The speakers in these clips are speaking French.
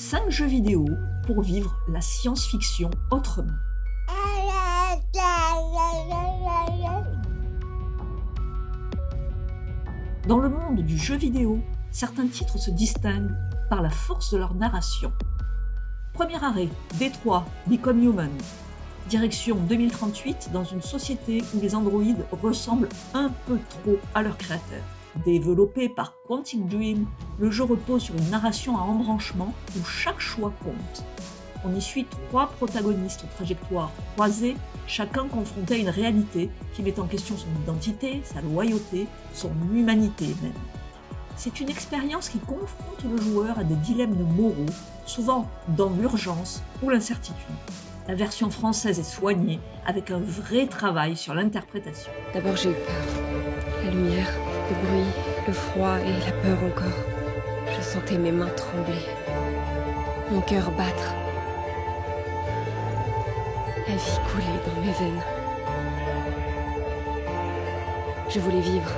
5 jeux vidéo pour vivre la science-fiction autrement. Dans le monde du jeu vidéo, certains titres se distinguent par la force de leur narration. Premier arrêt, Détroit, Become Human. Direction 2038 dans une société où les androïdes ressemblent un peu trop à leurs créateurs. Développé par Quantic Dream, le jeu repose sur une narration à embranchement où chaque choix compte. On y suit 3 protagonistes aux trajectoires croisées, chacun confronté à une réalité qui met en question son identité, sa loyauté, son humanité même. C'est une expérience qui confronte le joueur à des dilemmes moraux, souvent dans l'urgence ou l'incertitude. La version française est soignée avec un vrai travail sur l'interprétation. D'abord j'ai eu peur. La lumière, le bruit, le froid et la peur encore. Je sentais mes mains trembler, mon cœur battre. La vie coulait dans mes veines. Je voulais vivre.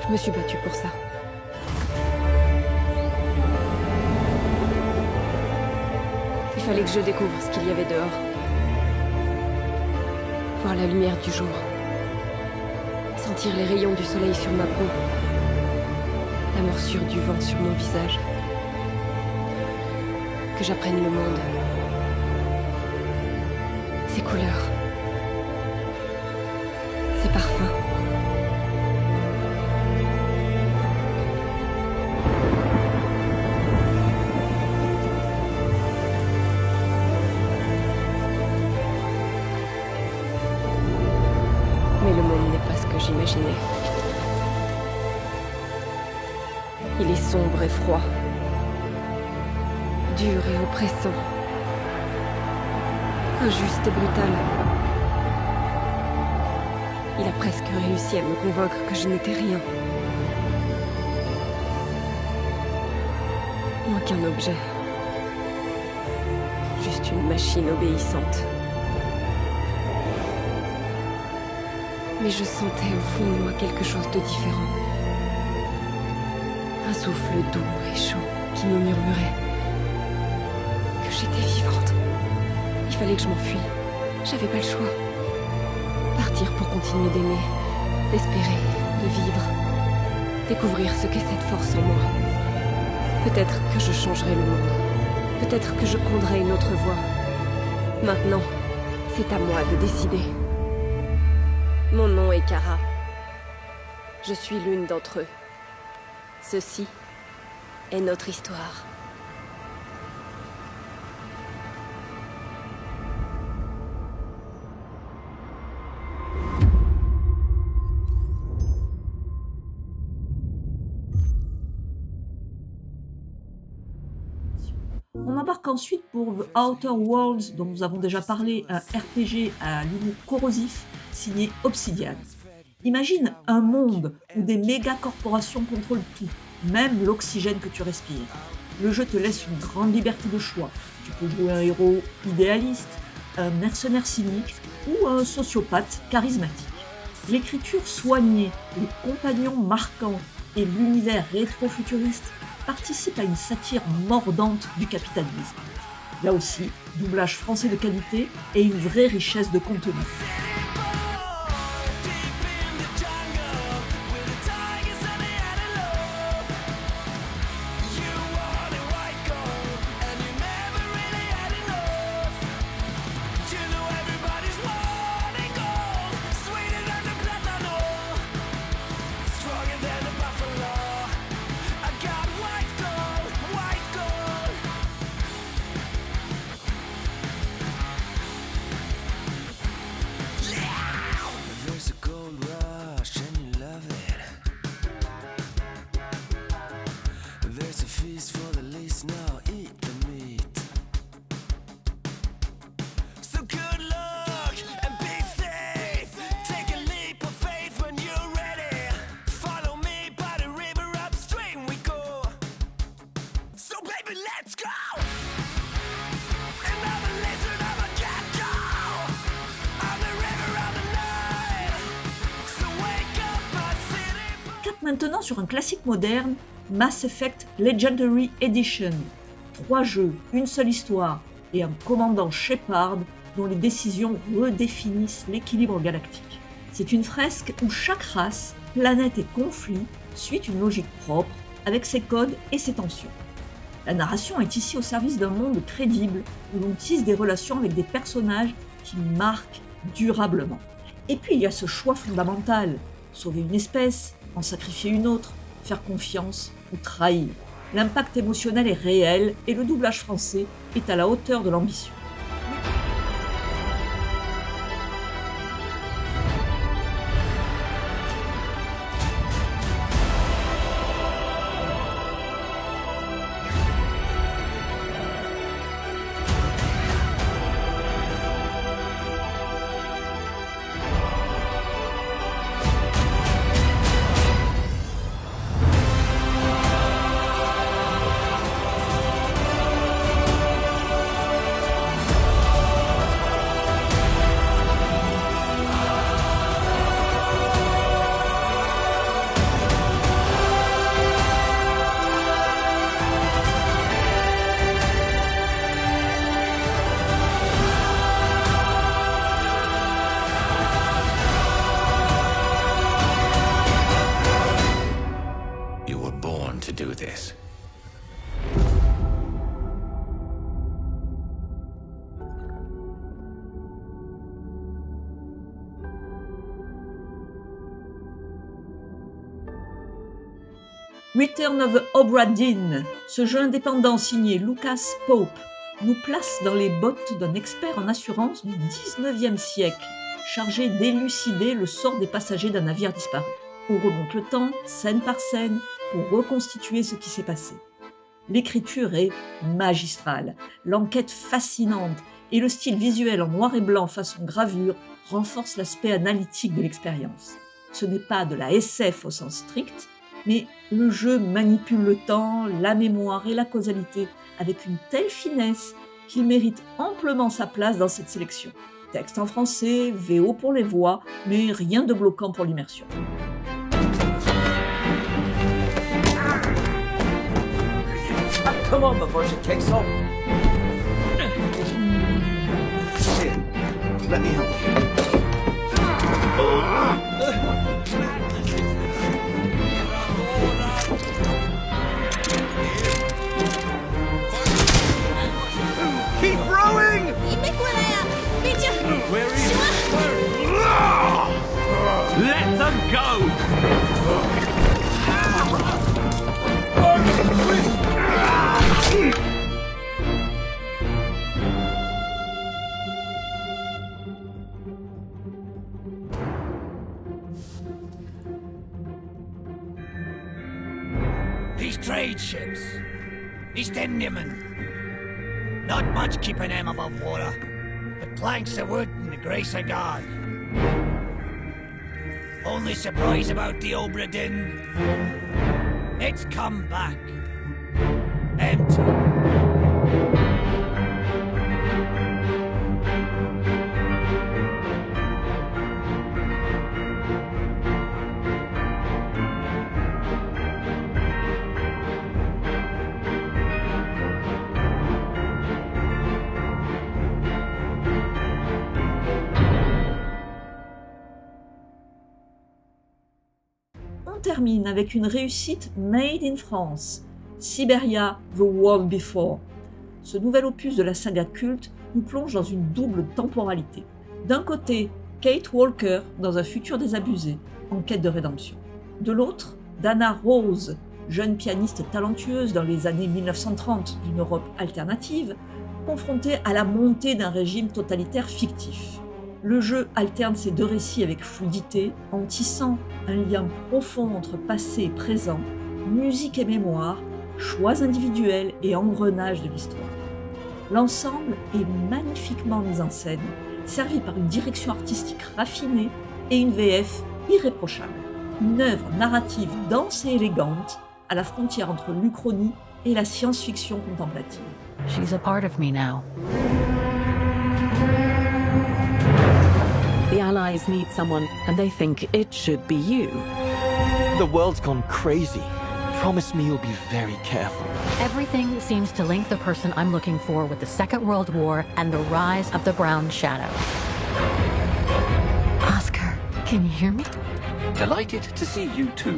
Je me suis battue pour ça. Il fallait que je découvre ce qu'il y avait dehors. Voir la lumière du jour. Sentir les rayons du soleil sur ma peau. La morsure du vent sur mon visage. Que j'apprenne le monde. Ses couleurs. Ses parfums. Mais le monde n'est pas ce que j'imaginais. Il est sombre et froid. Dur et oppressant. Injuste et brutal. Il a presque réussi à me convaincre que je n'étais rien. Moins qu'un objet. Juste une machine obéissante. Mais je sentais au fond de moi quelque chose de différent. Un souffle doux et chaud qui me murmurait que j'étais vivante. Il fallait que je m'enfuie. J'avais pas le choix. Partir pour continuer d'aimer, d'espérer, de vivre. Découvrir ce qu'est cette force en moi. Peut-être que je changerai le monde. Peut-être que je prendrai une autre voie. Maintenant, c'est à moi de décider. Mon nom est Kara. Je suis l'une d'entre eux. Ceci est notre histoire. On embarque ensuite pour The Outer Worlds, dont nous avons déjà parlé, un RPG à l'humour corrosif signé Obsidian. Imagine un monde où des méga-corporations contrôlent tout, même l'oxygène que tu respires. Le jeu te laisse une grande liberté de choix. Tu peux jouer un héros idéaliste, un mercenaire cynique ou un sociopathe charismatique. L'écriture soignée, les compagnons marquants et l'univers rétro-futuriste participent à une satire mordante du capitalisme. Là aussi, doublage français de qualité et une vraie richesse de contenu. Maintenant sur un classique moderne, Mass Effect Legendary Edition. 3 jeux, une seule histoire et un commandant Shepard dont les décisions redéfinissent l'équilibre galactique. C'est une fresque où chaque race, planète et conflit suit une logique propre avec ses codes et ses tensions. La narration est ici au service d'un monde crédible où l'on tisse des relations avec des personnages qui marquent durablement. Et puis il y a ce choix fondamental, sauver une espèce, en sacrifier une autre, faire confiance ou trahir. L'impact émotionnel est réel et le doublage français est à la hauteur de l'ambition. You were born to do this. Return of the Obra Dinn, ce jeu indépendant signé Lucas Pope, nous place dans les bottes d'un expert en assurance du 19e siècle, chargé d'élucider le sort des passagers d'un navire disparu. On remonte le temps, scène par scène, pour reconstituer ce qui s'est passé. L'écriture est magistrale, l'enquête fascinante et le style visuel en noir et blanc façon gravure renforce l'aspect analytique de l'expérience. Ce n'est pas de la SF au sens strict, mais le jeu manipule le temps, la mémoire et la causalité avec une telle finesse qu'il mérite amplement sa place dans cette sélection. Texte en français, VO pour les voix, mais rien de bloquant pour l'immersion. Come on before she kicks off. Here, let me help you. Keep rowing! Where is it? Let them go! These trade ships, East Indiamen, not much keeping them above water, but planks of wood and the grace of God. Only surprise about the Obra Dinn, it's come back, empty. Termine avec une réussite made in France, Siberia The World Before. Ce nouvel opus de la saga culte nous plonge dans une double temporalité. D'un côté, Kate Walker dans un futur désabusé, en quête de rédemption. De l'autre, Dana Rose, jeune pianiste talentueuse dans les années 1930 d'une Europe alternative, confrontée à la montée d'un régime totalitaire fictif. Le jeu alterne ces deux récits avec fluidité, en tissant un lien profond entre passé et présent, musique et mémoire, choix individuels et engrenages de l'histoire. L'ensemble est magnifiquement mis en scène, servi par une direction artistique raffinée et une VF irréprochable. Une œuvre narrative dense et élégante, à la frontière entre l'Uchronie et la science-fiction contemplative. She's a part of me now. The Allies need someone, and they think it should be you. The world's gone crazy. Promise me you'll be very careful. Everything seems to link the person I'm looking for with the Second World War and the rise of the Brown Shadow. Oscar, can you hear me? Delighted to see you too.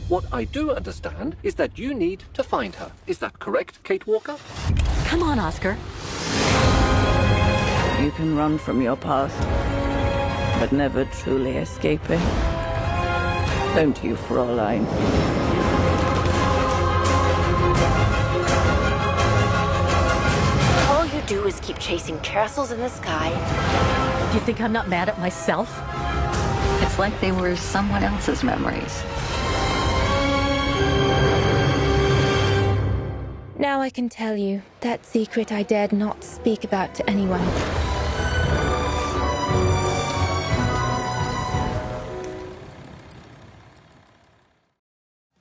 What I do understand is that you need to find her. Is that correct, Kate Walker? Come on, Oscar. You can run from your past, but never truly escape it. Don't you, Fräulein? All you do is keep chasing castles in the sky. Do you think I'm not mad at myself? It's like they were someone else's memories. Now I can tell you that secret I dared not speak about to anyone.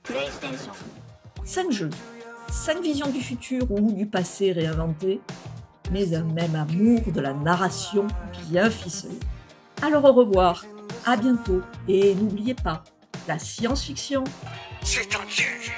PlayStation. 5 jeux, 5 visions du futur ou du passé réinventées, mais un même amour de la narration bien ficelé. Alors au revoir, à bientôt, et n'oubliez pas, la science-fiction, C'est un piège.